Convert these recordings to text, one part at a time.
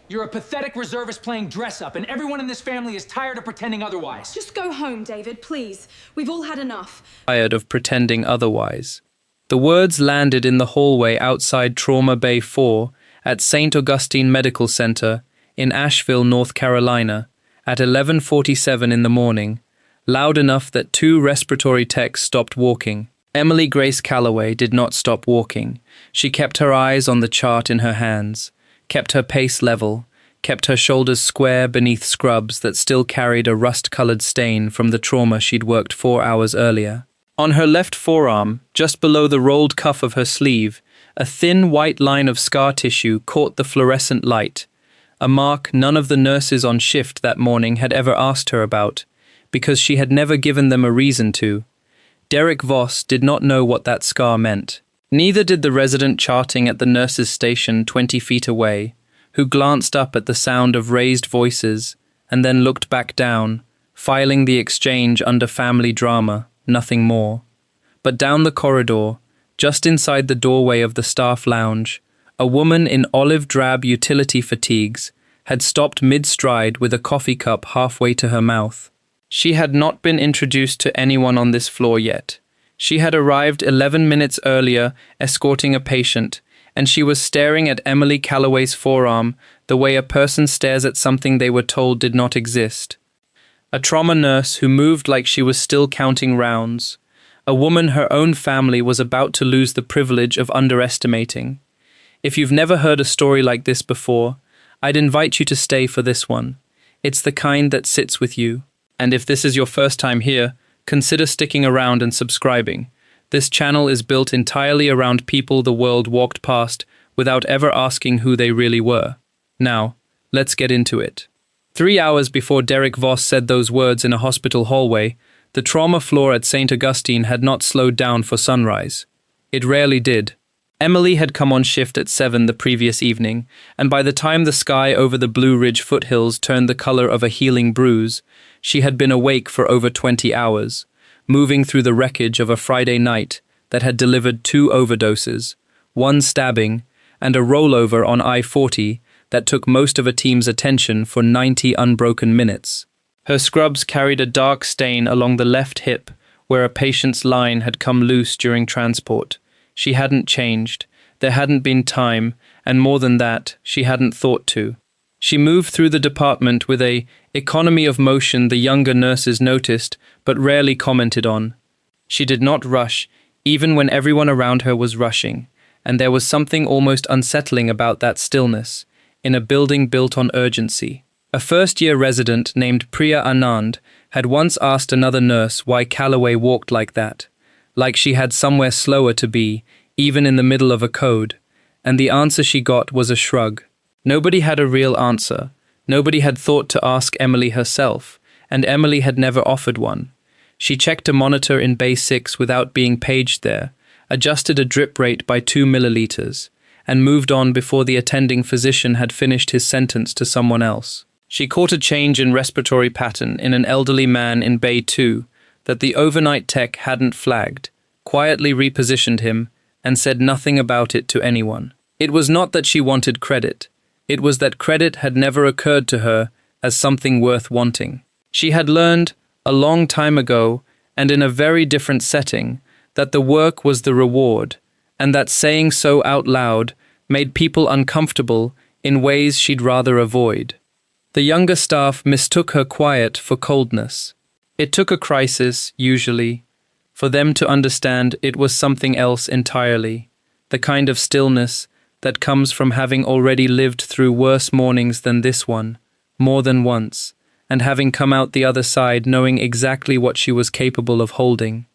You're a pathetic reservist playing dress-up, and everyone in this family is tired of pretending otherwise. Just go home, David, please. We've all had enough. Tired of pretending otherwise. The words landed in the hallway outside Trauma Bay 4 at St. Augustine Medical Center in Asheville, North Carolina, at 11:47 in the morning, loud enough that 2 respiratory techs stopped walking. Emily Grace Calloway did not stop walking. She kept her eyes on the chart in her hands, kept her pace level, kept her shoulders square beneath scrubs that still carried a rust-colored stain from the trauma she'd worked 4 hours earlier. On her left forearm, just below the rolled cuff of her sleeve, a thin white line of scar tissue caught the fluorescent light, a mark none of the nurses on shift that morning had ever asked her about, because she had never given them a reason to. Derek Voss did not know what that scar meant. Neither did the resident charting at the nurses' station 20 feet away, who glanced up at the sound of raised voices and then looked back down, filing the exchange under family drama, nothing more. But down the corridor, just inside the doorway of the staff lounge, a woman in olive drab utility fatigues had stopped mid-stride with a coffee cup halfway to her mouth. She had not been introduced to anyone on this floor yet. She had arrived 11 minutes earlier, escorting a patient, and she was staring at Emily Calloway's forearm the way a person stares at something they were told did not exist. A trauma nurse who moved like she was still counting rounds. A woman her own family was about to lose the privilege of underestimating. If you've never heard a story like this before, I'd invite you to stay for this one. It's the kind that sits with you. And if this is your first time here, consider sticking around and subscribing. This channel is built entirely around people the world walked past without ever asking who they really were. Now, let's get into it. 3 hours before Derek Voss said those words in a hospital hallway, the trauma floor at St. Augustine had not slowed down for sunrise. It rarely did. Emily had come on shift at 7 the previous evening, and by the time the sky over the Blue Ridge foothills turned the color of a healing bruise, she had been awake for over 20 hours, moving through the wreckage of a Friday night that had delivered 2 overdoses, 1 stabbing, and a rollover on I-40 that took most of a team's attention for 90 unbroken minutes. Her scrubs carried a dark stain along the left hip where a patient's line had come loose during transport. She hadn't changed, there hadn't been time, and more than that, she hadn't thought to. She moved through the department with a economy of motion the younger nurses noticed but rarely commented on. She did not rush, even when everyone around her was rushing, and there was something almost unsettling about that stillness, in a building built on urgency. A first-year resident named Priya Anand had once asked another nurse why Calloway walked like that, like she had somewhere slower to be, even in the middle of a code, and the answer she got was a shrug. Nobody had a real answer. Nobody had thought to ask Emily herself, and Emily had never offered one. She checked a monitor in Bay 6 without being paged there, adjusted a drip rate by 2 milliliters, and moved on before the attending physician had finished his sentence to someone else. She caught a change in respiratory pattern in an elderly man in Bay 2 that the overnight tech hadn't flagged, quietly repositioned him, and said nothing about it to anyone. It was not that she wanted credit. It was that credit had never occurred to her as something worth wanting. She had learned, a long time ago, and in a very different setting, that the work was the reward, and that saying so out loud made people uncomfortable in ways she'd rather avoid. The younger staff mistook her quiet for coldness. It took a crisis, usually, for them to understand it was something else entirely, the kind of stillness that comes from having already lived through worse mornings than this one, more than once, and having come out the other side knowing exactly what she was capable of holding.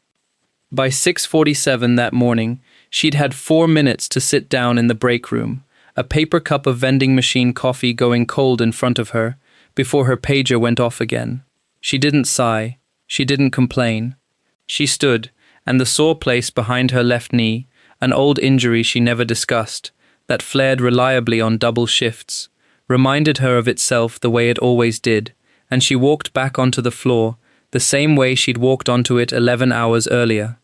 By 6:47 that morning, she'd had 4 minutes to sit down in the break room, a paper cup of vending machine coffee going cold in front of her, before her pager went off again. She didn't sigh. She didn't complain. She stood, and the sore place behind her left knee, an old injury she never discussed, that flared reliably on double shifts, reminded her of itself the way it always did, and she walked back onto the floor, the same way she'd walked onto it 11 hours earlier.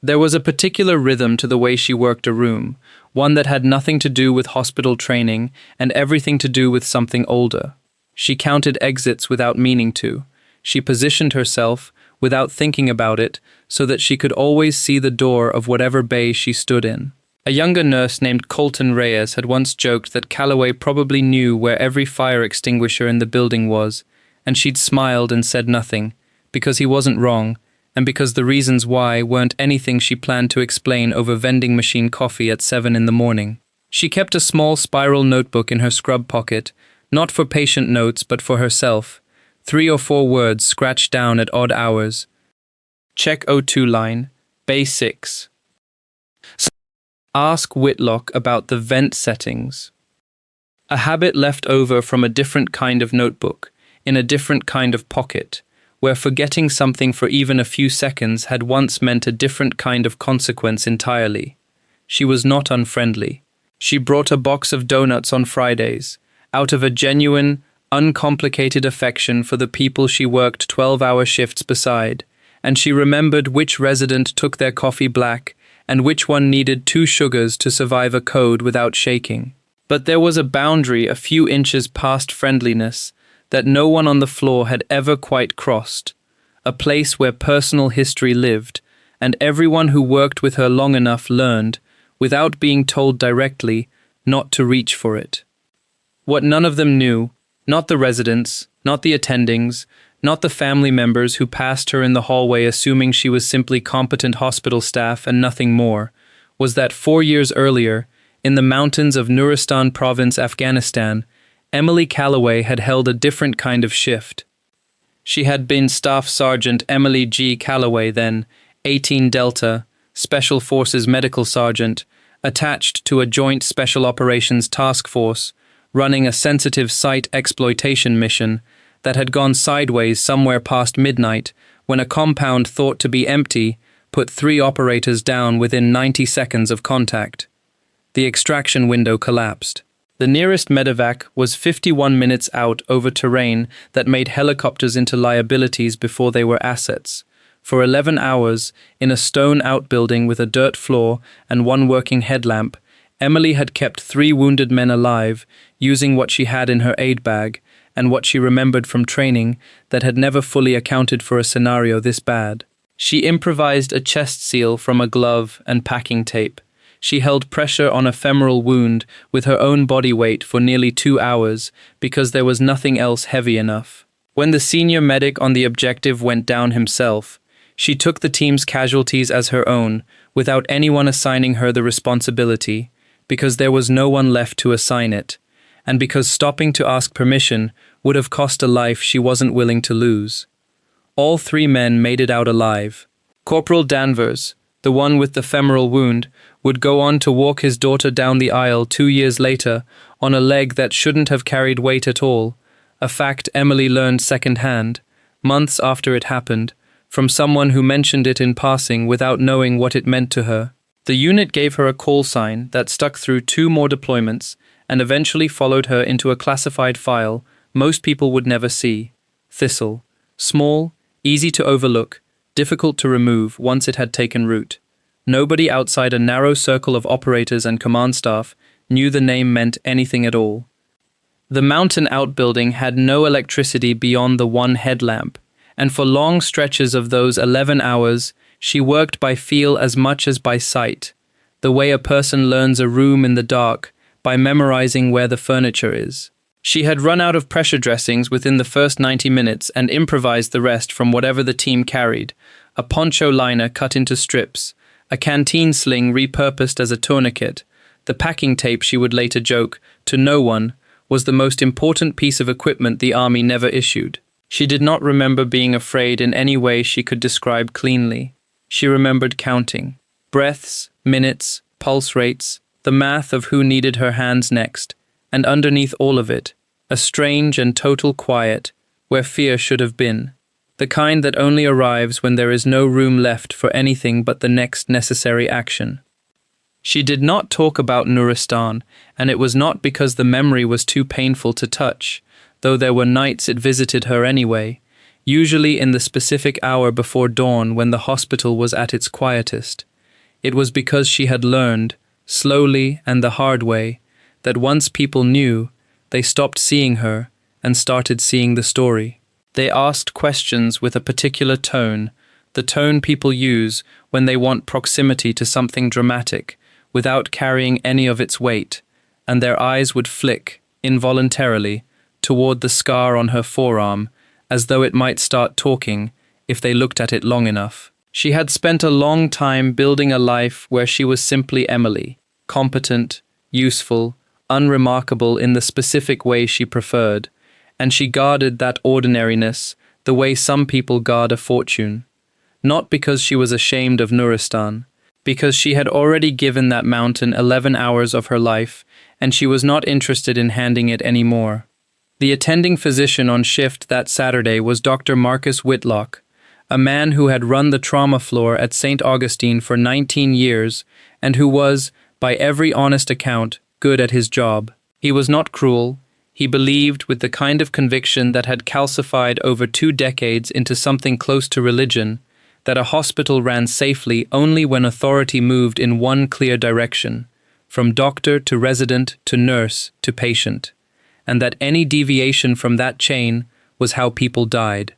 There was a particular rhythm to the way she worked a room, one that had nothing to do with hospital training and everything to do with something older. She counted exits without meaning to. She positioned herself, without thinking about it, so that she could always see the door of whatever bay she stood in. A younger nurse named Colton Reyes had once joked that Calloway probably knew where every fire extinguisher in the building was, and she'd smiled and said nothing, because he wasn't wrong, and because the reasons why weren't anything she planned to explain over vending machine coffee at 7 in the morning. She kept a small spiral notebook in her scrub pocket, not for patient notes but for herself, 3 or 4 words scratched down at odd hours. Check O2 line, Bay 6. Ask Whitlock about the vent settings. A habit left over from a different kind of notebook, in a different kind of pocket, where forgetting something for even a few seconds had once meant a different kind of consequence entirely. She was not unfriendly. She brought a box of donuts on Fridays, out of a genuine, uncomplicated affection for the people she worked 12-hour shifts beside, and she remembered which resident took their coffee black and which one needed 2 sugars to survive a code without shaking. But there was a boundary a few inches past friendliness that no one on the floor had ever quite crossed, a place where personal history lived, and everyone who worked with her long enough learned, without being told directly, not to reach for it. What none of them knew, not the residents, not the attendings, not the family members who passed her in the hallway assuming she was simply competent hospital staff and nothing more, was that 4 years earlier, in the mountains of Nuristan province, Afghanistan, Emily Calloway had held a different kind of shift. She had been Staff Sergeant Emily G. Calloway then, 18 Delta, Special Forces Medical Sergeant, attached to a Joint Special Operations Task Force, running a sensitive site exploitation mission that had gone sideways somewhere past midnight when a compound thought to be empty put 3 operators down within 90 seconds of contact. The extraction window collapsed. The nearest medevac was 51 minutes out over terrain that made helicopters into liabilities before they were assets. For 11 hours, in a stone outbuilding with a dirt floor and 1 working headlamp, Emily had kept 3 wounded men alive, using what she had in her aid bag and what she remembered from training that had never fully accounted for a scenario this bad. She improvised a chest seal from a glove and packing tape. She held pressure on a femoral wound with her own body weight for nearly 2 hours because there was nothing else heavy enough. When the senior medic on the objective went down himself, she took the team's casualties as her own without anyone assigning her the responsibility, because there was no one left to assign it, and because stopping to ask permission would have cost a life she wasn't willing to lose. All 3 men made it out alive. Corporal Danvers, the one with the femoral wound, would go on to walk his daughter down the aisle 2 years later on a leg that shouldn't have carried weight at all, a fact Emily learned secondhand, months after it happened, from someone who mentioned it in passing without knowing what it meant to her. The unit gave her a call sign that stuck through 2 more deployments and eventually followed her into a classified file most people would never see. Thistle. Small, easy to overlook, difficult to remove once it had taken root. Nobody outside a narrow circle of operators and command staff knew the name meant anything at all. The mountain outbuilding had no electricity beyond the 1 headlamp, and for long stretches of those 11 hours, she worked by feel as much as by sight, the way a person learns a room in the dark by memorizing where the furniture is. She had run out of pressure dressings within the first 90 minutes and improvised the rest from whatever the team carried, a poncho liner cut into strips, a canteen sling repurposed as a tourniquet. The packing tape, she would later joke, to no one, was the most important piece of equipment the army never issued. She did not remember being afraid in any way she could describe cleanly. She remembered counting. Breaths, minutes, pulse rates, the math of who needed her hands next, and underneath all of it, a strange and total quiet, where fear should have been. The kind that only arrives when there is no room left for anything but the next necessary action. She did not talk about Nuristan, and it was not because the memory was too painful to touch, though there were nights it visited her anyway, usually in the specific hour before dawn when the hospital was at its quietest. It was because she had learned, slowly and the hard way, that once people knew, they stopped seeing her and started seeing the story. They asked questions with a particular tone, the tone people use when they want proximity to something dramatic, without carrying any of its weight, and their eyes would flick, involuntarily, toward the scar on her forearm, as though it might start talking if they looked at it long enough. She had spent a long time building a life where she was simply Emily, competent, useful, unremarkable in the specific way she preferred, and she guarded that ordinariness the way some people guard a fortune. Not because she was ashamed of Nuristan, because she had already given that mountain 11 hours of her life, and she was not interested in handing it any more. The attending physician on shift that Saturday was Dr. Marcus Whitlock, a man who had run the trauma floor at St. Augustine for 19 years and who was, by every honest account, good at his job. He was not cruel. He believed, with the kind of conviction that had calcified over 2 decades into something close to religion, that a hospital ran safely only when authority moved in one clear direction, from doctor to resident to nurse to patient, and that any deviation from that chain was how people died.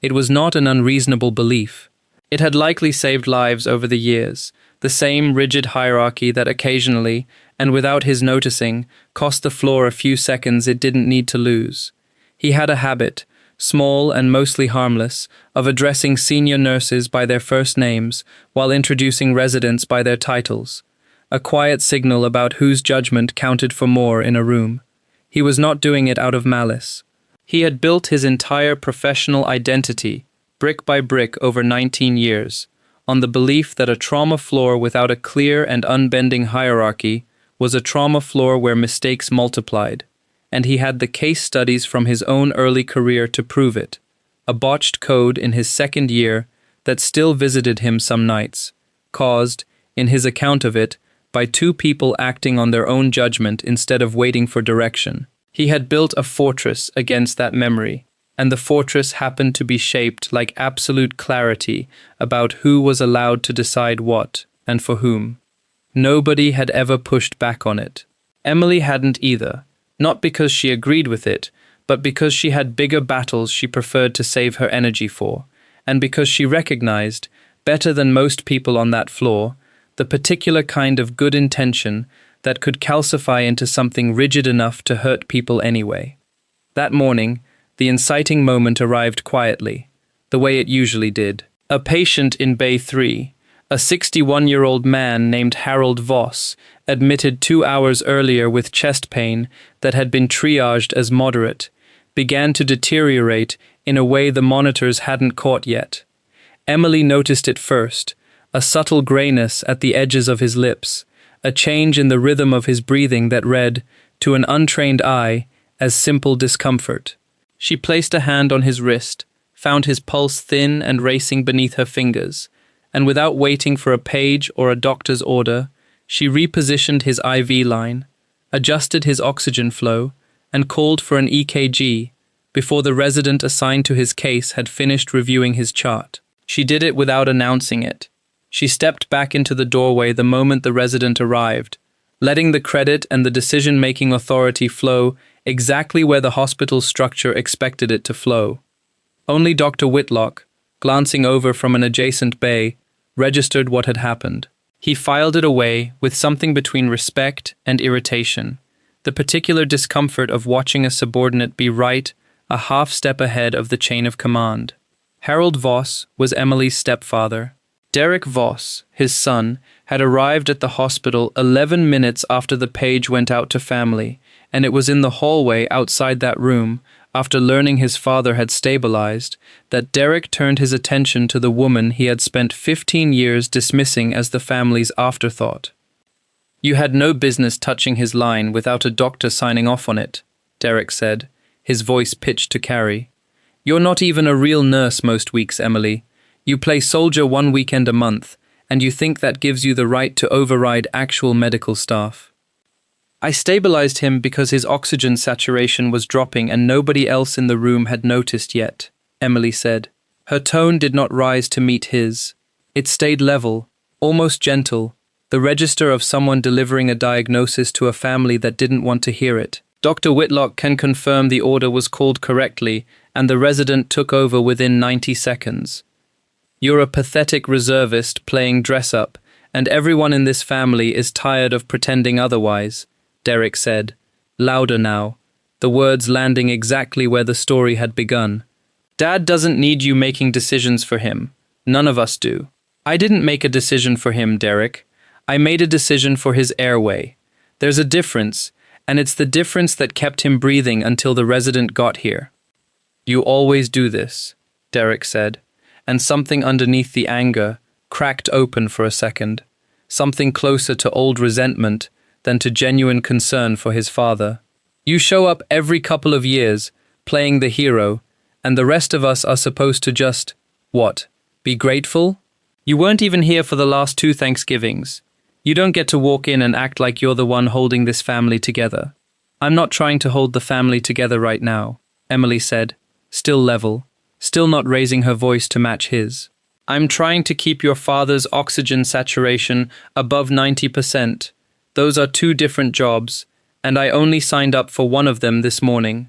It was not an unreasonable belief. It had likely saved lives over the years, the same rigid hierarchy that occasionally, and without his noticing, cost the floor a few seconds it didn't need to lose. He had a habit, small and mostly harmless, of addressing senior nurses by their first names while introducing residents by their titles, a quiet signal about whose judgment counted for more in a room. He was not doing it out of malice. He had built his entire professional identity, brick by brick over 19 years, on the belief that a trauma floor without a clear and unbending hierarchy was a trauma floor where mistakes multiplied, and he had the case studies from his own early career to prove it, a botched code in his second year that still visited him some nights, caused, in his account of it, by 2 people acting on their own judgment instead of waiting for direction. He had built a fortress against that memory, and the fortress happened to be shaped like absolute clarity about who was allowed to decide what and for whom. Nobody had ever pushed back on it. Emily hadn't either, not because she agreed with it, but because she had bigger battles she preferred to save her energy for, and because she recognized, better than most people on that floor, the particular kind of good intention that could calcify into something rigid enough to hurt people anyway. That morning, the inciting moment arrived quietly, the way it usually did. A patient in Bay 3, a 61-year-old man named Harold Voss, admitted 2 hours earlier with chest pain that had been triaged as moderate, began to deteriorate in a way the monitors hadn't caught yet. Emily noticed it first, a subtle grayness at the edges of his lips, a change in the rhythm of his breathing that read, to an untrained eye, as simple discomfort. She placed a hand on his wrist, found his pulse thin and racing beneath her fingers, and without waiting for a page or a doctor's order, she repositioned his IV line, adjusted his oxygen flow, and called for an EKG before the resident assigned to his case had finished reviewing his chart. She did it without announcing it. She stepped back into the doorway the moment the resident arrived, letting the credit and the decision-making authority flow exactly where the hospital's structure expected it to flow. Only Dr. Whitlock, glancing over from an adjacent bay, registered what had happened. He filed it away with something between respect and irritation, the particular discomfort of watching a subordinate be right a half step ahead of the chain of command. Harold Voss was Emily's stepfather. Derek Voss, his son, had arrived at the hospital 11 minutes after the page went out to family, and it was in the hallway outside that room, after learning his father had stabilized, that Derek turned his attention to the woman he had spent 15 years dismissing as the family's afterthought. "You had no business touching his line without a doctor signing off on it," Derek said, his voice pitched to Carrie. "You're not even a real nurse most weeks, Emily. You play soldier 1 weekend a month, and you think that gives you the right to override actual medical staff." "I stabilized him because his oxygen saturation was dropping and nobody else in the room had noticed yet," Emily said. Her tone did not rise to meet his. It stayed level, almost gentle, the register of someone delivering a diagnosis to a family that didn't want to hear it. Dr. Whitlock can confirm the order was called correctly and the resident took over within 90 seconds. You're a pathetic reservist playing dress-up, and everyone in this family is tired of pretending otherwise, Derek said, louder now, the words landing exactly where the story had begun. Dad doesn't need you making decisions for him. None of us do. I didn't make a decision for him, Derek. I made a decision for his airway. There's a difference, and it's the difference that kept him breathing until the resident got here. You always do this, Derek said, and something underneath the anger cracked open for a second, something closer to old resentment than to genuine concern for his father. You show up every couple of years, playing the hero, and the rest of us are supposed to just, what, be grateful? You weren't even here for the last 2 Thanksgivings. You don't get to walk in and act like you're the one holding this family together. I'm not trying to hold the family together right now, Emily said, still level, still not raising her voice to match his. I'm trying to keep your father's oxygen saturation above 90%. Those are 2 different jobs, and I only signed up for one of them this morning.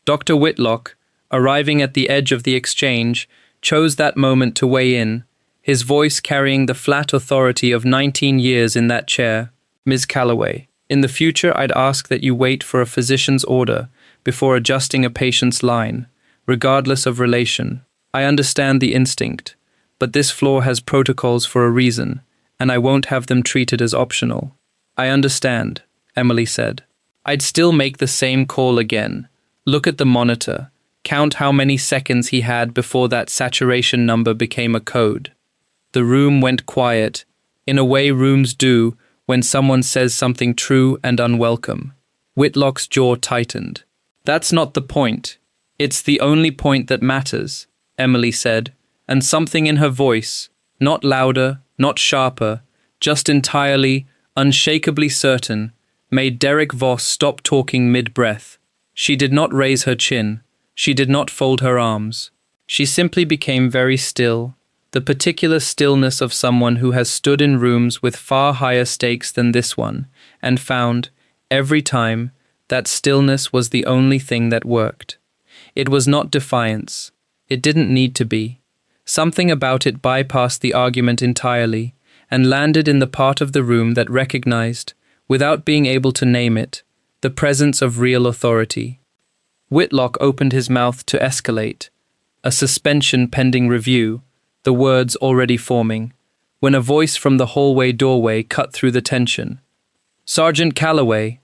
Dr. Whitlock, arriving at the edge of the exchange, chose that moment to weigh in, his voice carrying the flat authority of 19 years in that chair. Ms. Calloway, in the future I'd ask that you wait for a physician's order before adjusting a patient's line, regardless of relation. I understand the instinct, but this floor has protocols for a reason, and I won't have them treated as optional. I understand, Emily said. I'd still make the same call again. Look at the monitor. Count how many seconds he had before that saturation number became a code. The room went quiet, in a way rooms do when someone says something true and unwelcome. Whitlock's jaw tightened. That's not the point. It's the only point that matters, Emily said, and something in her voice, not louder, not sharper, just entirely, unshakably certain, made Derek Voss stop talking mid-breath. She did not raise her chin. She did not fold her arms. She simply became very still, the particular stillness of someone who has stood in rooms with far higher stakes than this one, and found, every time, that stillness was the only thing that worked. It was not defiance. It didn't need to be. Something about it bypassed the argument entirely, and landed in the part of the room that recognized, without being able to name it, the presence of real authority. Whitlock opened his mouth to escalate, a suspension pending review, the words already forming, when a voice from the hallway doorway cut through the tension. Sergeant Calloway.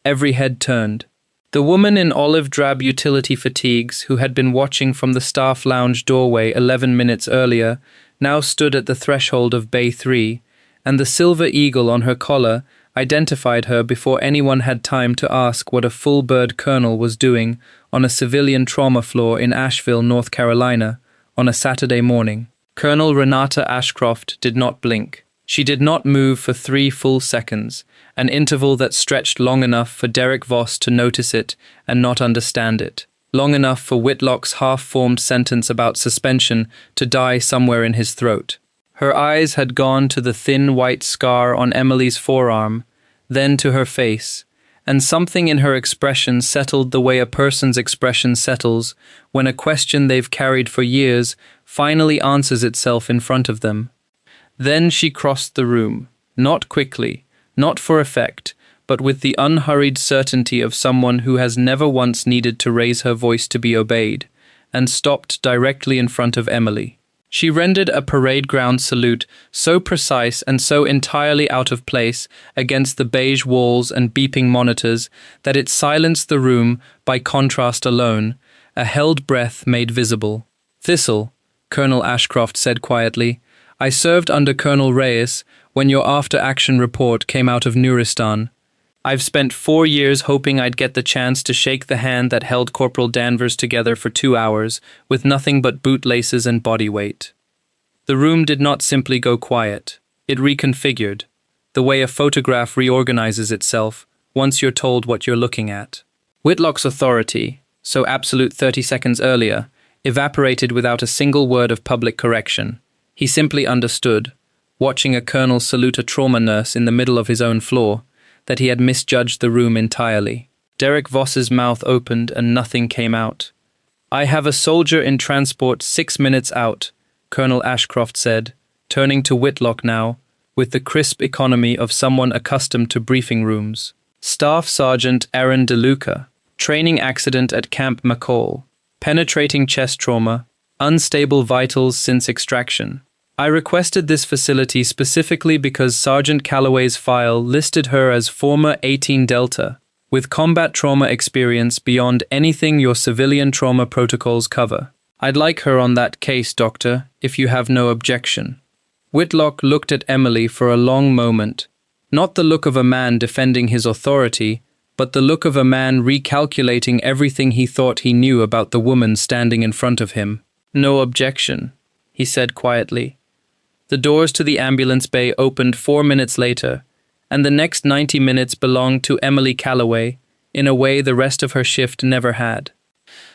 Every head turned. The woman in olive drab utility fatigues, who had been watching from the staff lounge doorway 11 minutes earlier, now stood at the threshold of Bay 3, and the silver eagle on her collar identified her before anyone had time to ask what a full-bird colonel was doing on a civilian trauma floor in Asheville, North Carolina, on a Saturday morning. Colonel Renata Ashcroft did not blink. She did not move for 3 full seconds, an interval that stretched long enough for Derek Voss to notice it and not understand it, long enough for Whitlock's half-formed sentence about suspension to die somewhere in his throat. Her eyes had gone to the thin white scar on Emily's forearm, then to her face, and something in her expression settled the way a person's expression settles when a question they've carried for years finally answers itself in front of them. Then she crossed the room, not quickly, not for effect, but with the unhurried certainty of someone who has never once needed to raise her voice to be obeyed, and stopped directly in front of Emily. She rendered a parade ground salute so precise and so entirely out of place against the beige walls and beeping monitors that it silenced the room by contrast alone, a held breath made visible. "Thistle," Colonel Ashcroft said quietly, "I served under Colonel Reyes when your after-action report came out of Nuristan. I've spent 4 years hoping I'd get the chance to shake the hand that held Corporal Danvers together for 2 hours, with nothing but bootlaces and body weight." The room did not simply go quiet. It reconfigured, the way a photograph reorganizes itself once you're told what you're looking at. Whitlock's authority, so absolute 30 seconds earlier, evaporated without a single word of public correction. He simply understood. watching a colonel salute a trauma nurse in the middle of his own floor, that he had misjudged the room entirely. Derek Voss's mouth opened and nothing came out. "I have a soldier in transport 6 minutes out," Colonel Ashcroft said, turning to Whitlock now, with the crisp economy of someone accustomed to briefing rooms. "Staff Sergeant Aaron DeLuca, training accident at Camp McCall, penetrating chest trauma, unstable vitals since extraction. I requested this facility specifically because Sergeant Calloway's file listed her as former 18 Delta, with combat trauma experience beyond anything your civilian trauma protocols cover. I'd like her on that case, Doctor, if you have no objection." Whitlock looked at Emily for a long moment, not the look of a man defending his authority, but the look of a man recalculating everything he thought he knew about the woman standing in front of him. "No objection," he said quietly. The doors to the ambulance bay opened 4 minutes later, and the next 90 minutes belonged to Emily Calloway in a way the rest of her shift never had.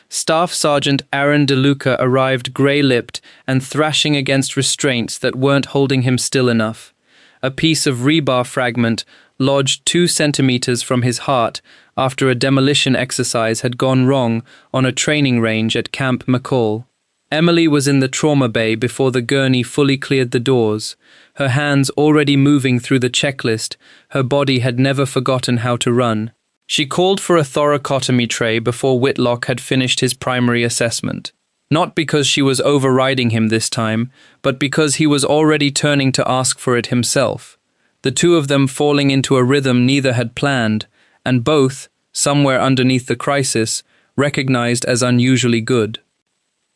Staff Sergeant Aaron DeLuca arrived grey-lipped and thrashing against restraints that weren't holding him still enough. A piece of rebar fragment lodged 2 centimeters from his heart after a demolition exercise had gone wrong on a training range at Camp McCall. Emily was in the trauma bay before the gurney fully cleared the doors, her hands already moving through the checklist. Her body had never forgotten how to run. She called for a thoracotomy tray before Whitlock had finished his primary assessment. Not because she was overriding him this time, but because he was already turning to ask for it himself. The two of them falling into a rhythm neither had planned, and both, somewhere underneath the crisis, recognized as unusually good.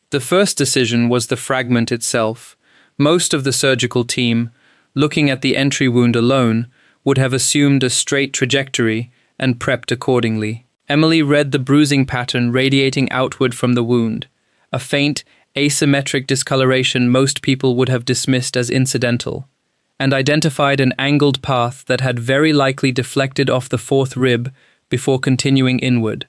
The first decision was the fragment itself. Most of the surgical team, looking at the entry wound alone, would have assumed a straight trajectory and prepped accordingly. Emily read the bruising pattern radiating outward from the wound, a faint, asymmetric discoloration most people would have dismissed as incidental, and identified an angled path that had very likely deflected off the 4th rib before continuing inward,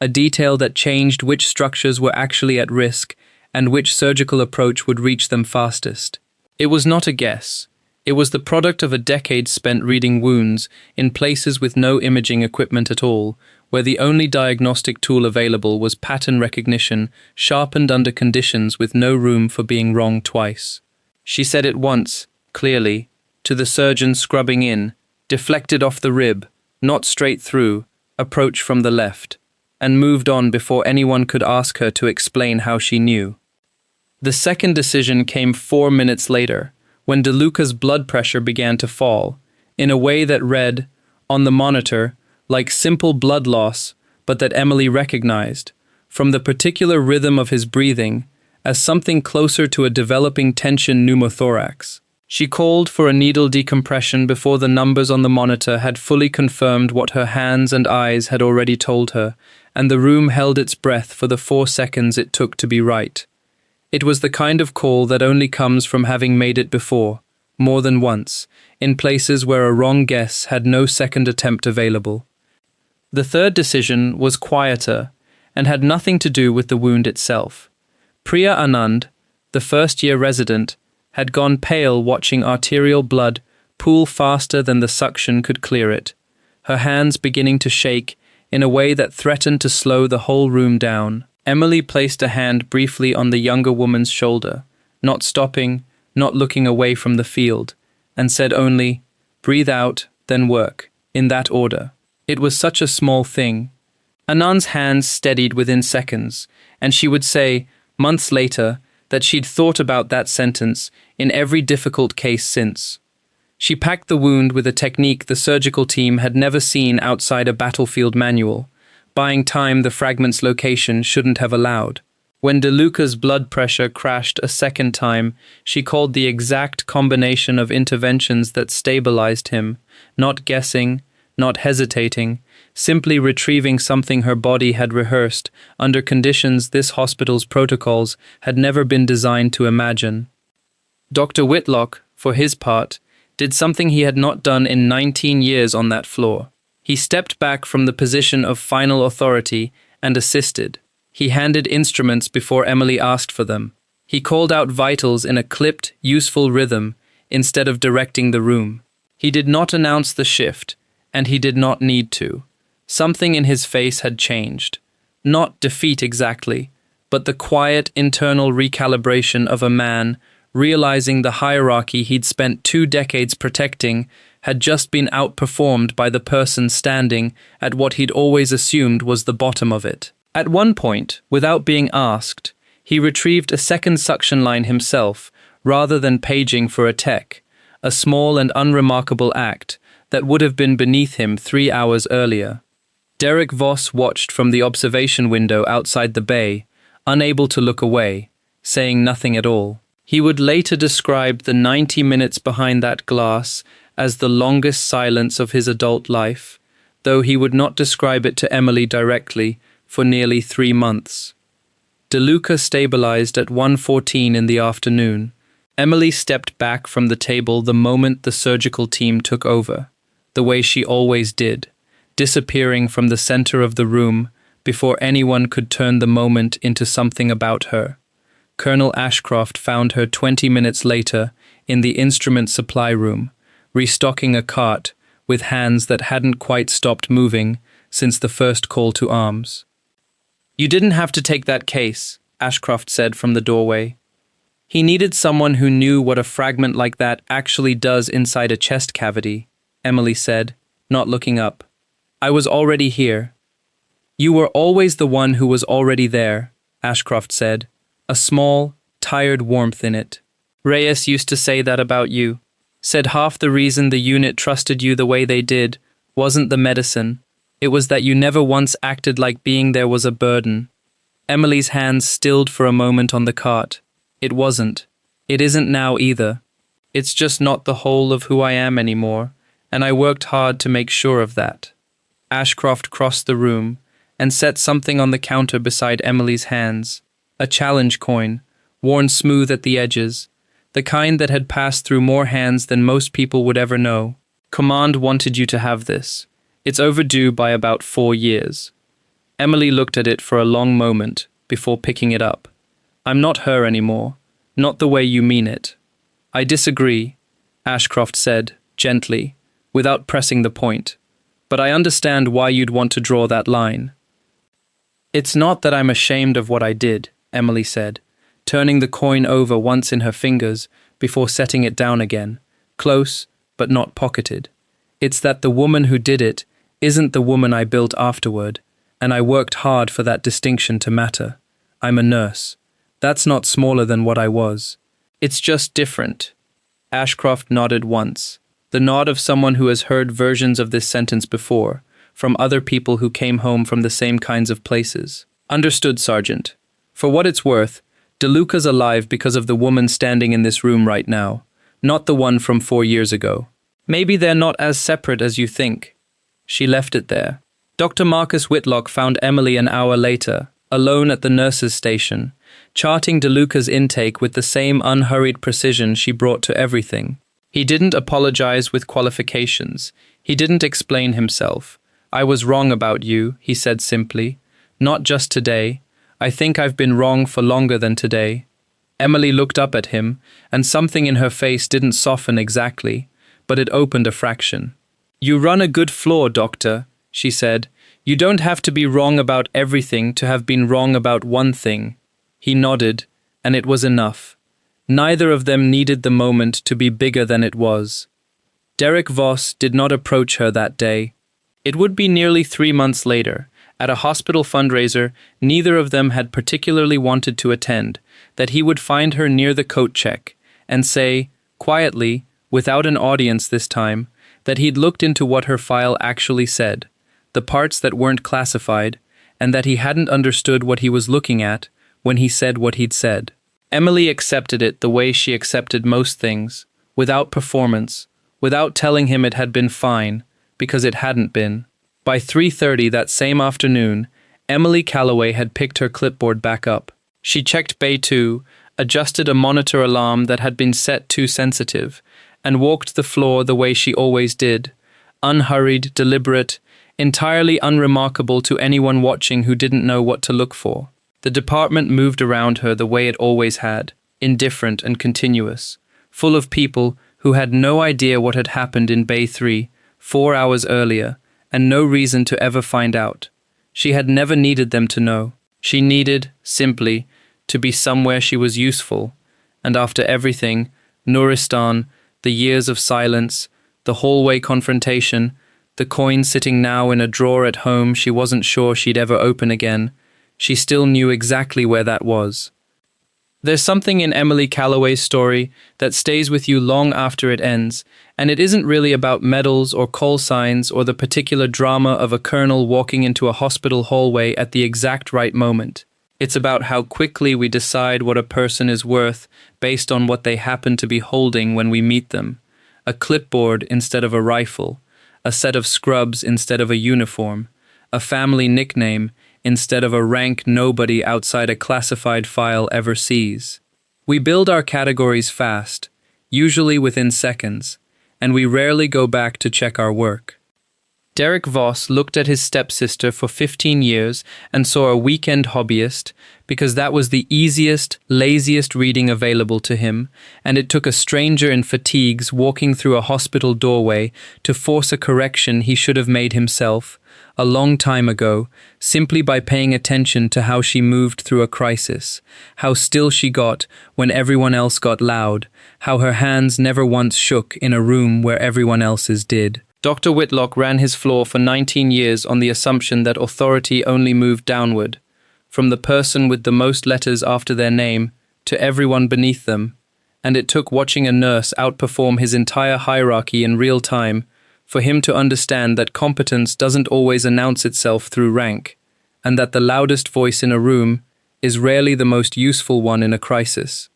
a detail that changed which structures were actually at risk and which surgical approach would reach them fastest. It was not a guess. It was the product of a decade spent reading wounds in places with no imaging equipment at all, where the only diagnostic tool available was pattern recognition, sharpened under conditions with no room for being wrong twice. She said it once, clearly, to the surgeon scrubbing in, deflected off the rib, not straight through, approach from the left, and moved on before anyone could ask her to explain how she knew. The second decision came 4 minutes later, when DeLuca's blood pressure began to fall, in a way that read, on the monitor, like simple blood loss, but that Emily recognized, from the particular rhythm of his breathing, as something closer to a developing tension pneumothorax. She called for a needle decompression before the numbers on the monitor had fully confirmed what her hands and eyes had already told her, and the room held its breath for the 4 seconds it took to be right. It was the kind of call that only comes from having made it before, more than once, in places where a wrong guess had no second attempt available. The third decision was quieter and had nothing to do with the wound itself. Priya Anand, the first-year resident, had gone pale watching arterial blood pool faster than the suction could clear it, her hands beginning to shake in a way that threatened to slow the whole room down. Emily placed a hand briefly on the younger woman's shoulder, not stopping, not looking away from the field, and said only, "Breathe out, then work," in that order. It was such a small thing. Anand's hands steadied within seconds, and she would say, months later, that she'd thought about that sentence in every difficult case since. She packed the wound with a technique the surgical team had never seen outside a battlefield manual, buying time the fragment's location shouldn't have allowed. When DeLuca's blood pressure crashed a second time, she called the exact combination of interventions that stabilized him, not guessing, not hesitating, simply retrieving something her body had rehearsed under conditions this hospital's protocols had never been designed to imagine. Dr. Whitlock, for his part, did something he had not done in 19 years on that floor. He stepped back from the position of final authority and assisted. He handed instruments before Emily asked for them. He called out vitals in a clipped, useful rhythm, instead of directing the room. He did not announce the shift, and he did not need to. Something in his face had changed. Not defeat exactly, but the quiet internal recalibration of a man realizing the hierarchy he'd spent 2 decades protecting had just been outperformed by the person standing at what he'd always assumed was the bottom of it. At one point, without being asked, he retrieved a second suction line himself, rather than paging for a tech, a small and unremarkable act that would have been beneath him 3 hours earlier. Derek Voss watched from the observation window outside the bay, unable to look away, saying nothing at all. He would later describe the 90 minutes behind that glass as the longest silence of his adult life, though he would not describe it to Emily directly for nearly 3 months. DeLuca stabilized at 1:14 in the afternoon. Emily stepped back from the table the moment the surgical team took over, the way she always did, disappearing from the center of the room before anyone could turn the moment into something about her. Colonel Ashcroft found her 20 minutes later in the instrument supply room, restocking a cart with hands that hadn't quite stopped moving since the first call to arms. "You didn't have to take that case," Ashcroft said from the doorway. He needed someone who knew what a fragment like that actually does inside a chest cavity, Emily said, not looking up. "I was already here." "You were always the one who was already there," Ashcroft said, a small, tired warmth in it. "Reyes used to say that about you. Said half the reason the unit trusted you the way they did wasn't the medicine. It was that you never once acted like being there was a burden." Emily's hands stilled for a moment on the cart. "It wasn't. It isn't now either. It's just not the whole of who I am anymore, and I worked hard to make sure of that." Ashcroft crossed the room and set something on the counter beside Emily's hands. A challenge coin, worn smooth at the edges, the kind that had passed through more hands than most people would ever know. "Command wanted you to have this. It's overdue by about 4 years." Emily looked at it for a long moment before picking it up. "I'm not her anymore. Not the way you mean it." "I disagree," Ashcroft said, gently, without pressing the point. "But I understand why you'd want to draw that line." "It's not that I'm ashamed of what I did," Emily said, turning the coin over once in her fingers before setting it down again, close but not pocketed. "It's that the woman who did it isn't the woman I built afterward, and I worked hard for that distinction to matter. I'm a nurse. That's not smaller than what I was. It's just different." Ashcroft nodded once, the nod of someone who has heard versions of this sentence before, from other people who came home from the same kinds of places. "Understood, Sergeant. For what it's worth, DeLuca's alive because of the woman standing in this room right now, not the one from 4 years ago. Maybe they're not as separate as you think." She left it there. Dr. Marcus Whitlock found Emily an hour later, alone at the nurse's station, charting DeLuca's intake with the same unhurried precision she brought to everything. He didn't apologize with qualifications. He didn't explain himself. "I was wrong about you," he said simply. "Not just today. I think I've been wrong for longer than today." Emily looked up at him, and something in her face didn't soften exactly, but it opened a fraction. "You run a good floor, Doctor," she said. "You don't have to be wrong about everything to have been wrong about one thing." He nodded, and it was enough. Neither of them needed the moment to be bigger than it was. Derek Voss did not approach her that day. It would be nearly 3 months later, at a hospital fundraiser neither of them had particularly wanted to attend, that he would find her near the coat check and say, quietly, without an audience this time, that he'd looked into what her file actually said, the parts that weren't classified, and that he hadn't understood what he was looking at when he said what he'd said. Emily accepted it the way she accepted most things, without performance, without telling him it had been fine, because it hadn't been. By 3:30 that same afternoon, Emily Calloway had picked her clipboard back up. She checked Bay 2, adjusted a monitor alarm that had been set too sensitive, and walked the floor the way she always did, unhurried, deliberate, entirely unremarkable to anyone watching who didn't know what to look for. The department moved around her the way it always had, indifferent and continuous, full of people who had no idea what had happened in Bay 3 4 hours earlier, and no reason to ever find out. She had never needed them to know. She needed, simply, to be somewhere she was useful. And after everything, Nuristan, the years of silence, the hallway confrontation, the coin sitting now in a drawer at home she wasn't sure she'd ever open again, she still knew exactly where that was. There's something in Emily Calloway's story that stays with you long after it ends, and it isn't really about medals or call signs or the particular drama of a colonel walking into a hospital hallway at the exact right moment. It's about how quickly we decide what a person is worth based on what they happen to be holding when we meet them. A clipboard instead of a rifle, a set of scrubs instead of a uniform, a family nickname instead of a rank nobody outside a classified file ever sees. We build our categories fast, usually within seconds, and we rarely go back to check our work. Derek Voss looked at his stepsister for 15 years and saw a weekend hobbyist because that was the easiest, laziest reading available to him, and it took a stranger in fatigues walking through a hospital doorway to force a correction he should have made himself, a long time ago, simply by paying attention to how she moved through a crisis, how still she got when everyone else got loud, how her hands never once shook in a room where everyone else's did. Dr. Whitlock ran his floor for 19 years on the assumption that authority only moved downward, from the person with the most letters after their name to everyone beneath them, and it took watching a nurse outperform his entire hierarchy in real time for him to understand that competence doesn't always announce itself through rank, and that the loudest voice in a room is rarely the most useful one in a crisis.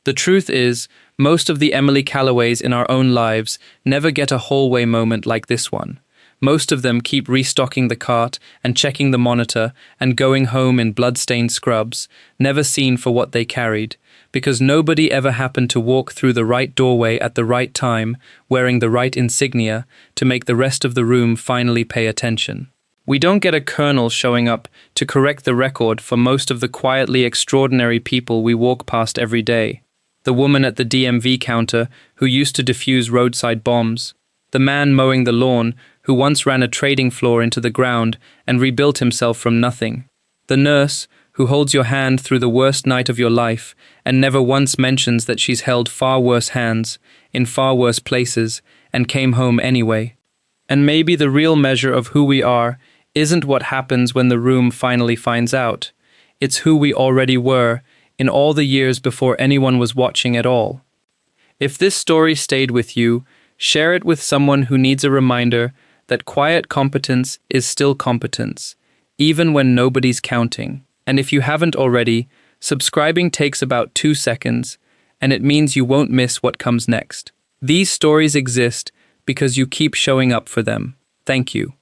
The truth is, most of the Emily Calloways in our own lives never get a hallway moment like this one. Most of them keep restocking the cart and checking the monitor and going home in blood-stained scrubs, never seen for what they carried, because nobody ever happened to walk through the right doorway at the right time, wearing the right insignia, to make the rest of the room finally pay attention. We don't get a colonel showing up to correct the record for most of the quietly extraordinary people we walk past every day. The woman at the DMV counter who used to defuse roadside bombs. The man mowing the lawn who once ran a trading floor into the ground and rebuilt himself from nothing. The nurse who holds your hand through the worst night of your life and never once mentions that she's held far worse hands, in far worse places, and came home anyway. And maybe the real measure of who we are isn't what happens when the room finally finds out. It's who we already were in all the years before anyone was watching at all. If this story stayed with you, share it with someone who needs a reminder that quiet competence is still competence, even when nobody's counting. And if you haven't already, subscribing takes about 2 seconds, and it means you won't miss what comes next. These stories exist because you keep showing up for them. Thank you.